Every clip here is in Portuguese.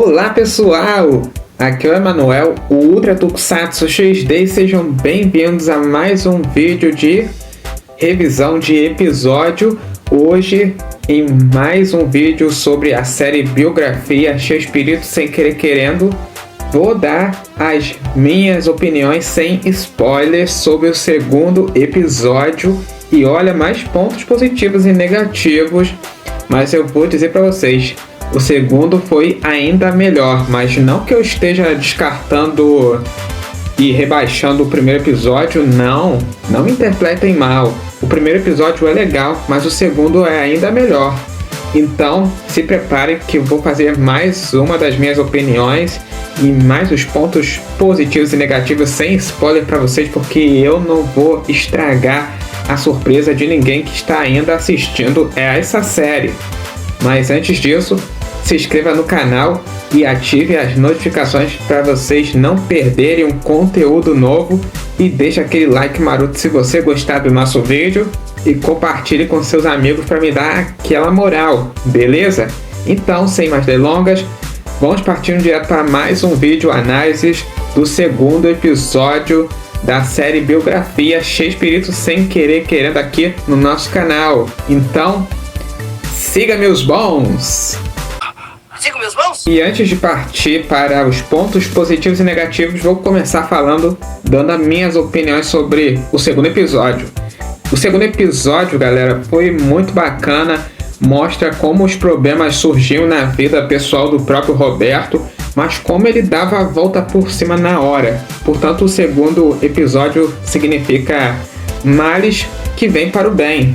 Olá pessoal, aqui é o Emanuel, o Ultra Tokusatsu XD, e sejam bem-vindos a mais um vídeo de revisão de episódio. Hoje em mais um vídeo sobre a série Biografia Chespirito Sem Querer Querendo, vou dar as minhas opiniões sem spoilers sobre o segundo episódio. E olha, mais pontos positivos e negativos, mas eu vou dizer para vocês, o segundo foi ainda melhor, mas não que eu esteja descartando e rebaixando o primeiro episódio, não me interpretem mal. O primeiro episódio é legal, mas o segundo é ainda melhor. Então, se preparem que eu vou fazer mais uma das minhas opiniões e mais os pontos positivos e negativos sem spoiler para vocês, porque eu não vou estragar a surpresa de ninguém que está ainda assistindo essa série. Mas antes disso, se inscreva no canal e ative as notificações para vocês não perderem um conteúdo novo, e deixe aquele like maroto se você gostar do nosso vídeo e compartilhe com seus amigos para me dar aquela moral, beleza? Então, sem mais delongas, vamos partindo direto para mais um vídeo análise do segundo episódio da série Biografia Chespirito Sem Querer Querendo aqui no nosso canal. Então, siga meus bons! Siga meus bons! E antes de partir para os pontos positivos e negativos, vou começar falando, dando as minhas opiniões sobre o segundo episódio. O segundo episódio, galera, foi muito bacana, mostra como os problemas surgiam na vida pessoal do próprio Roberto, mas como ele dava a volta por cima na hora. Portanto, o segundo episódio significa males que vêm para o bem.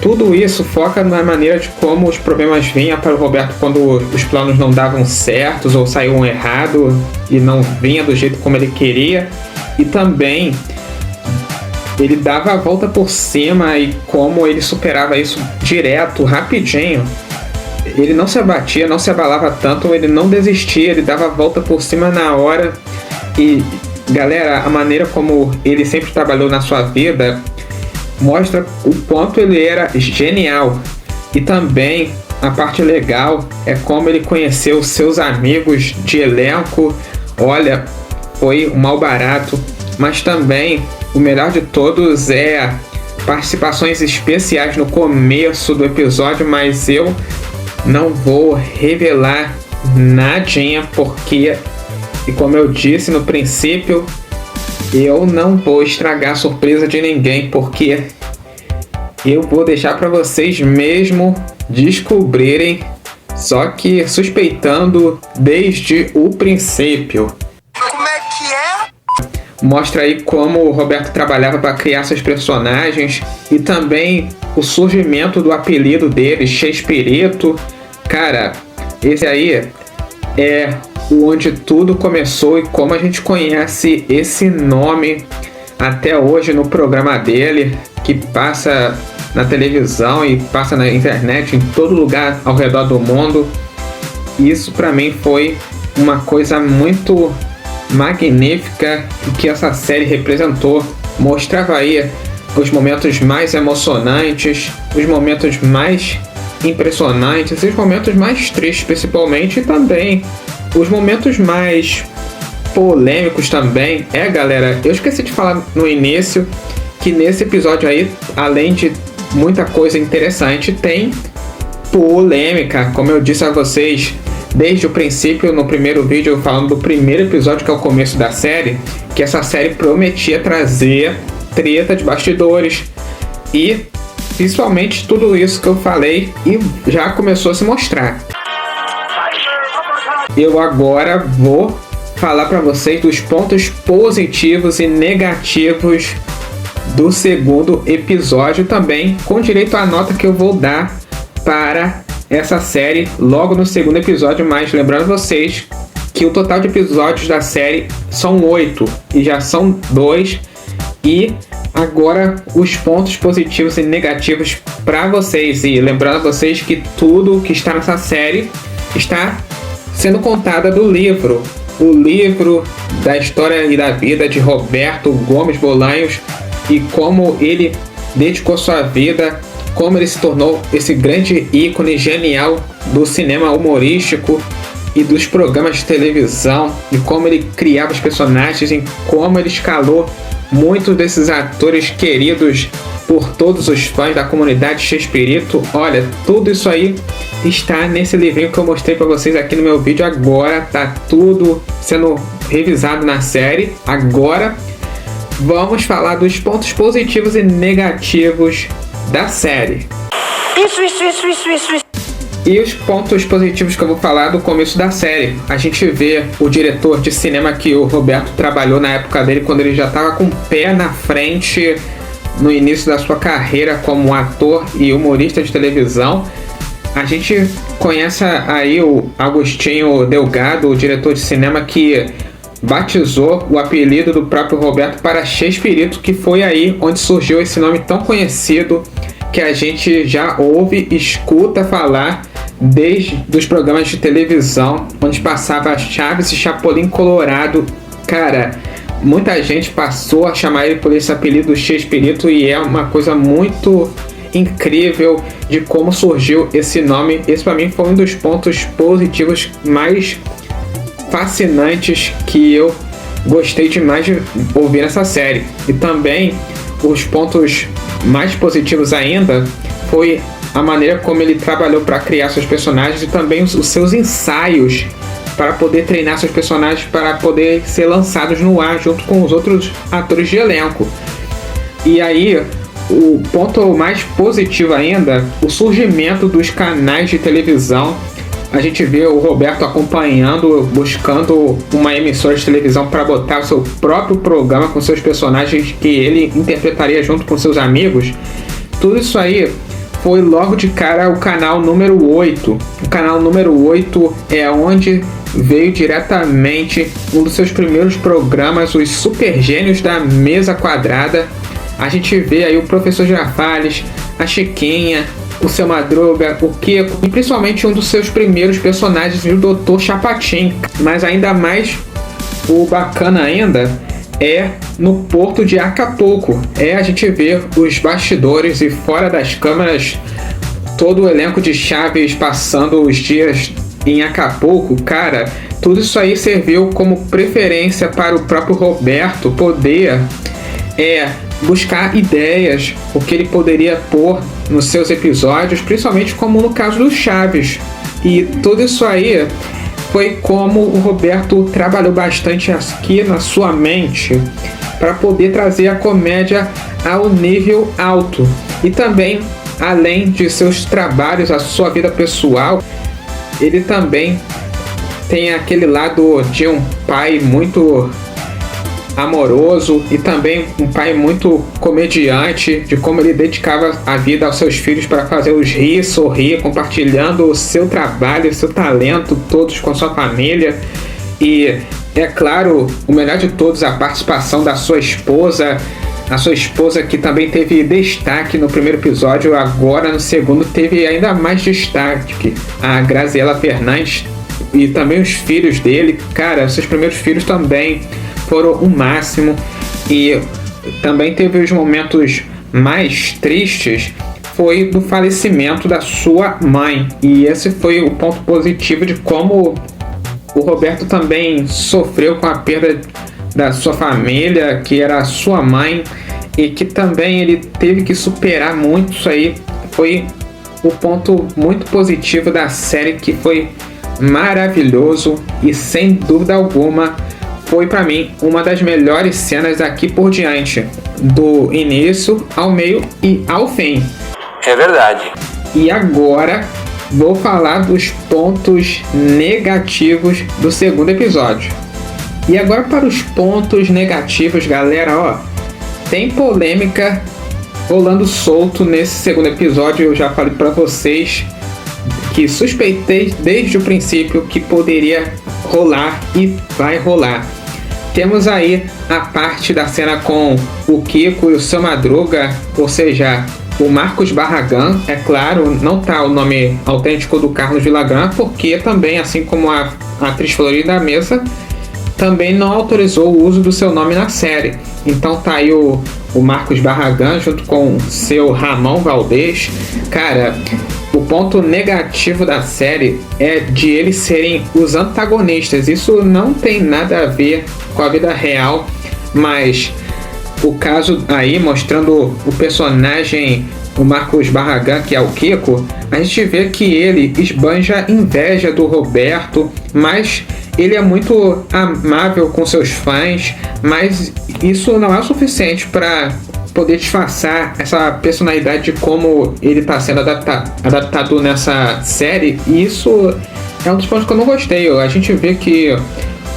Tudo isso foca na maneira de como os problemas vinham para o Roberto quando os planos não davam certos ou saíam errado e não vinha do jeito como ele queria. E também ele dava a volta por cima e como ele superava isso direto, rapidinho. Ele não se abatia, não se abalava tanto, ele não desistia, ele dava a volta por cima na hora. E, galera, a maneira como ele sempre trabalhou na sua vida mostra o quanto ele era genial. E também a parte legal é como ele conheceu seus amigos de elenco. Olha, foi um mal barato. Mas também o melhor de todos é participações especiais no começo do episódio, mas eu não vou revelar nadinha, porque, e como eu disse no princípio, eu não vou estragar a surpresa de ninguém, porque eu vou deixar para vocês mesmo descobrirem, só que suspeitando desde o princípio. Como é que é? Mostra aí como o Roberto trabalhava para criar seus personagens e também o surgimento do apelido dele, Chespirito. Cara, esse aí é onde tudo começou e como a gente conhece esse nome até hoje no programa dele, que passa na televisão e passa na internet, em todo lugar ao redor do mundo. Isso para mim foi uma coisa muito magnífica que essa série representou. Mostrava aí os momentos mais emocionantes, os momentos mais impressionantes, os momentos mais tristes principalmente, e também os momentos mais polêmicos também. Galera, eu esqueci de falar no início que nesse episódio aí, além de muita coisa interessante, tem polêmica, como eu disse a vocês desde o princípio, no primeiro vídeo, falando do primeiro episódio, que é o começo da série, que essa série prometia trazer treta de bastidores e principalmente tudo isso que eu falei, e já começou a se mostrar. Eu agora vou falar para vocês dos pontos positivos e negativos do segundo episódio, também com direito à nota que eu vou dar para essa série logo no segundo episódio. Mas lembrando vocês que o total de episódios da série são 8 e já são 2. E agora os pontos positivos e negativos para vocês. E lembrando vocês que tudo que está nessa série está sendo contada do livro. O livro da história e da vida de Roberto Gomes Bolanhos, e como ele dedicou sua vida, como ele se tornou esse grande ícone genial do cinema humorístico, e dos programas de televisão, e como ele criava os personagens, e como ele escalou muitos desses atores queridos por todos os fãs da comunidade Chespirito. Olha, tudo isso aí está nesse livrinho que eu mostrei para vocês aqui no meu vídeo agora. Tá tudo sendo revisado na série. Agora vamos falar dos pontos positivos e negativos da série. Isso. E os pontos positivos que eu vou falar do começo da série. A gente vê o diretor de cinema que o Roberto trabalhou na época dele, quando ele já estava com o pé na frente no início da sua carreira como ator e humorista de televisão. A gente conhece aí o Agostinho Delgado, o diretor de cinema que batizou o apelido do próprio Roberto para Chespirito, que foi aí onde surgiu esse nome tão conhecido que a gente já ouve e escuta falar desde os programas de televisão, onde passava Chaves e Chapolin Colorado. Cara, muita gente passou a chamar ele por esse apelido Chespirito, e é uma coisa muito incrível de como surgiu esse nome. Esse para mim foi um dos pontos positivos mais fascinantes que eu gostei demais de ouvir nessa série. E também os pontos mais positivos ainda foi a maneira como ele trabalhou para criar seus personagens, e também os seus ensaios para poder treinar seus personagens para poder ser lançados no ar junto com os outros atores de elenco. E aí, o ponto mais positivo ainda, o surgimento dos canais de televisão. A gente vê o Roberto acompanhando, buscando uma emissora de televisão para botar o seu próprio programa com seus personagens que ele interpretaria junto com seus amigos. Tudo isso aí foi logo de cara o canal número 8. O canal número 8 é onde veio diretamente um dos seus primeiros programas, os Super Gênios da Mesa Quadrada. A gente vê aí o Professor Girafales, a Chiquinha, o Seu Madruga, o Kiko, e principalmente um dos seus primeiros personagens, o Dr. Chapatin. Mas ainda mais, o bacana ainda é no Porto de Acapulco. A gente vê os bastidores e fora das câmeras, todo o elenco de Chaves passando os dias em Acapulco. Cara, tudo isso aí serviu como preferência para o próprio Roberto poder buscar ideias, o que ele poderia pôr nos seus episódios, principalmente como no caso do Chaves. E tudo isso aí foi como o Roberto trabalhou bastante aqui na sua mente para poder trazer a comédia ao nível alto. E também, além de seus trabalhos, a sua vida pessoal, ele também tem aquele lado de um pai muito amoroso e também um pai muito comediante, de como ele dedicava a vida aos seus filhos para fazê-los rir, sorrir, compartilhando o seu trabalho, o seu talento, todos com sua família. E é claro, o melhor de todos, a participação da sua esposa, a sua esposa que também teve destaque no primeiro episódio, agora no segundo teve ainda mais destaque, a Graziela Fernandes, e também os filhos dele. Cara, seus primeiros filhos também foram o máximo. E também teve os momentos mais tristes, foi do falecimento da sua mãe, e esse foi o ponto positivo de como o Roberto também sofreu com a perda da sua família, que era a sua mãe, e que também ele teve que superar muito isso aí. Foi o ponto muito positivo da série, que foi maravilhoso, e sem dúvida alguma foi para mim uma das melhores cenas daqui por diante, do início ao meio e ao fim. É verdade. E agora vou falar dos pontos negativos do segundo episódio. E agora para os pontos negativos, galera, ó, tem polêmica rolando solto nesse segundo episódio. Eu já falei para vocês que suspeitei desde o princípio que poderia rolar e vai rolar. Temos aí a parte da cena com o Kiko e o Seu Madruga, ou seja, o Marcos Barragan. É claro, não tá o nome autêntico do Carlos Villagrán, porque também, assim como a atriz Florinda Mesa, também não autorizou o uso do seu nome na série. Então tá aí o Marcos Barragan junto com seu Ramon Valdez. Cara, o ponto negativo da série é de eles serem os antagonistas. Isso não tem nada a ver com a vida real, mas o caso aí mostrando o personagem, o Marcos Barragan, que é o Kiko, a gente vê que ele esbanja inveja do Roberto, mas ele é muito amável com seus fãs, mas isso não é o suficiente para poder disfarçar essa personalidade de como ele está sendo adaptado nessa série. E isso é um dos pontos que eu não gostei. A gente vê que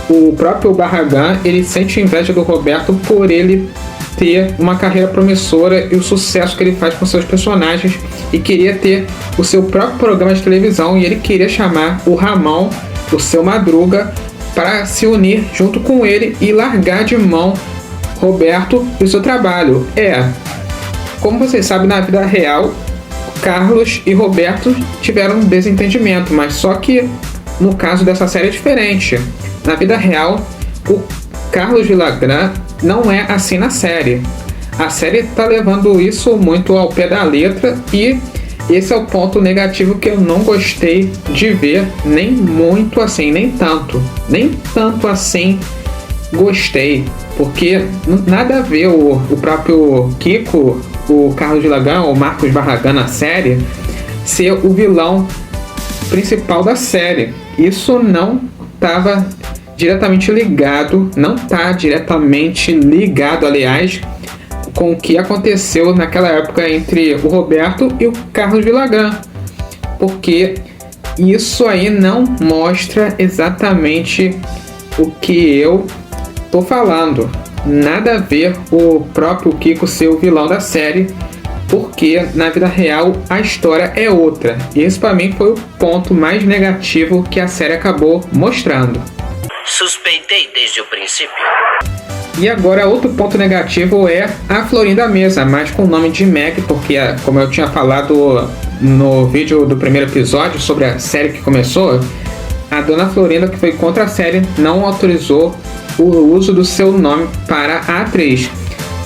o próprio Barragan, ele sente inveja do Roberto por ele ter uma carreira promissora e o sucesso que ele faz com seus personagens, e queria ter o seu próprio programa de televisão, e ele queria chamar o Ramon, o seu Madruga, para se unir junto com ele e largar de mão Roberto e o seu trabalho. Como vocês sabem, na vida real, Carlos e Roberto tiveram um desentendimento, mas só que no caso dessa série é diferente. Na vida real, o Carlos Villagrán não é assim na série. A série tá levando isso muito ao pé da letra, e esse é o ponto negativo que eu não gostei de ver, nem muito assim, nem tanto assim gostei, porque nada a ver o próprio Kiko, o Carlos Villagrán, o Marcos Barragan na série, ser o vilão principal da série. Isso não estava diretamente ligado, aliás, com o que aconteceu naquela época entre o Roberto e o Carlos Villagrán, porque isso aí não mostra exatamente o que eu tô falando. Nada a ver o próprio Kiko ser o vilão da série, porque na vida real a história é outra. E esse para mim foi o ponto mais negativo que a série acabou mostrando. Suspeitei desde o princípio. E agora outro ponto negativo é a Florinda Mesa, mas com o nome de Meg, porque como eu tinha falado no vídeo do primeiro episódio sobre a série que começou, a dona Florinda, que foi contra a série, não autorizou o uso do seu nome para a atriz.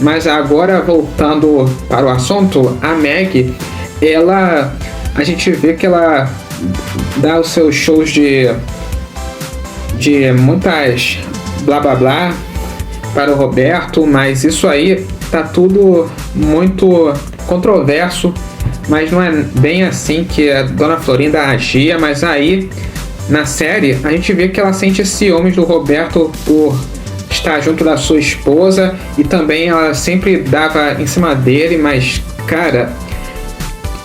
Mas agora, voltando para o assunto, a Meg, a gente vê que ela dá os seus shows de muitas blá blá blá para o Roberto, mas isso aí tá tudo muito controverso, mas não é bem assim que a dona Florinda agia. Mas aí na série a gente vê que ela sente ciúmes do Roberto por estar junto da sua esposa, e também ela sempre dava em cima dele. Mas cara,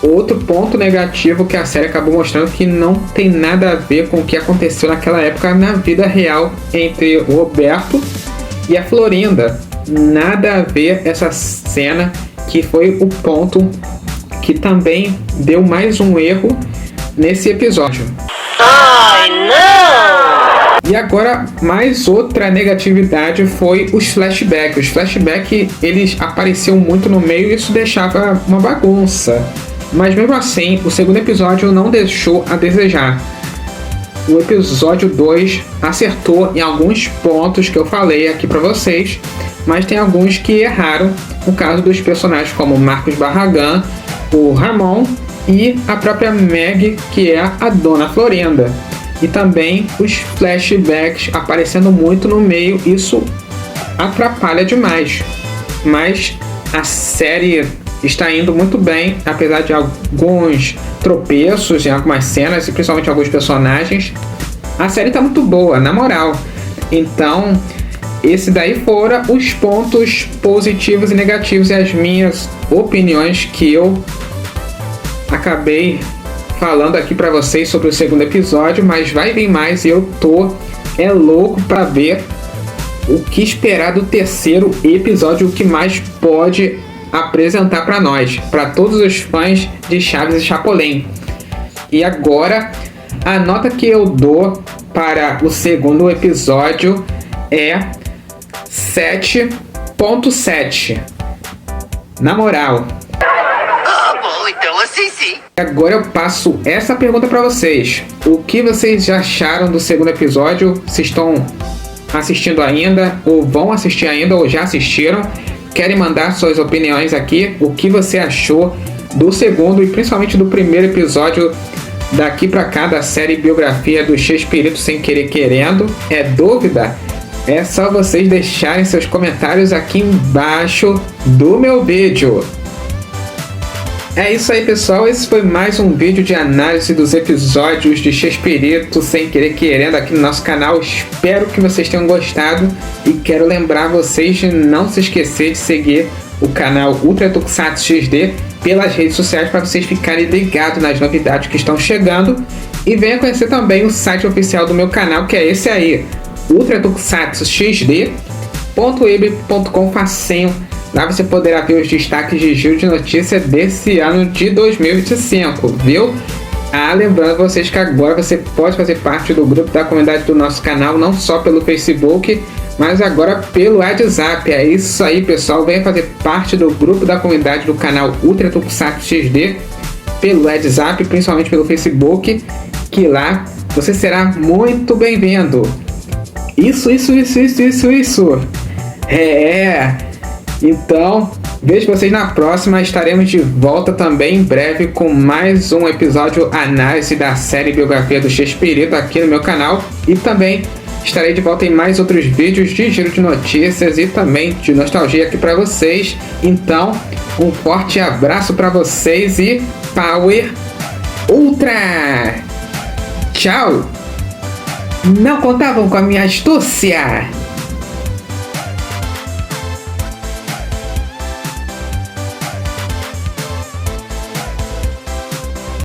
outro ponto negativo que a série acabou mostrando, que não tem nada a ver com o que aconteceu naquela época na vida real entre o Roberto e a Florinda. Nada a ver essa cena, que foi o ponto que também deu mais um erro nesse episódio. Ai, não! E agora, mais outra negatividade foi os flashbacks. Os flashbacks, eles apareciam muito no meio, e isso deixava uma bagunça. Mas mesmo assim, o segundo episódio não deixou a desejar. O episódio 2 acertou em alguns pontos que eu falei aqui pra vocês, mas tem alguns que erraram, no caso dos personagens como Marcos Barragan, o Ramon e a própria Meg, que é a dona Florinda. E também os flashbacks aparecendo muito no meio, isso atrapalha demais. Mas a série está indo muito bem, apesar de alguns tropeços em algumas cenas e principalmente alguns personagens. A série está muito boa, na moral. Então, esse daí foram os pontos positivos e negativos e as minhas opiniões que eu acabei falando aqui pra vocês sobre o segundo episódio. Mas vai vir mais, e eu tô louco pra ver o que esperar do terceiro episódio, o que mais pode apresentar pra nós, pra todos os fãs de Chaves e Chapolin. E agora, a nota que eu dou para o segundo episódio é 7.7. Na moral. Bom, então assim sim. Agora eu passo essa pergunta para vocês. O que vocês já acharam do segundo episódio? Se estão assistindo ainda, ou vão assistir ainda, ou já assistiram? Querem mandar suas opiniões aqui? O que você achou do segundo e principalmente do primeiro episódio daqui pra cá da série Biografia do Chespirito Sem Querer Querendo. É dúvida? É só vocês deixarem seus comentários aqui embaixo do meu vídeo. É isso aí, pessoal, esse foi mais um vídeo de análise dos episódios de Chespirito Sem Querer Querendo aqui no nosso canal. Espero que vocês tenham gostado e quero lembrar vocês de não se esquecer de seguir o canal Ultra Tokusatsu XD pelas redes sociais para vocês ficarem ligados nas novidades que estão chegando e venha conhecer também o site oficial do meu canal, que é esse aí, ultratokusatsuxd.web.com, facinho. Lá você poderá ver os destaques de giro de notícia desse ano de 2025, viu? Lembrando vocês que agora você pode fazer parte do grupo da comunidade do nosso canal, não só pelo Facebook, mas agora pelo WhatsApp. É isso aí, pessoal, venha fazer parte do grupo da comunidade do canal Ultra Tokusatsu XD pelo WhatsApp, principalmente pelo Facebook, que lá você será muito bem-vindo. Isso. Então, vejo vocês na próxima. Estaremos de volta também em breve com mais um episódio análise da série Biografia do Chespirito aqui no meu canal. E também estarei de volta em mais outros vídeos de giro de notícias e também de nostalgia aqui para vocês. Então, um forte abraço para vocês e Power Ultra! Tchau! Não contavam com a minha astúcia!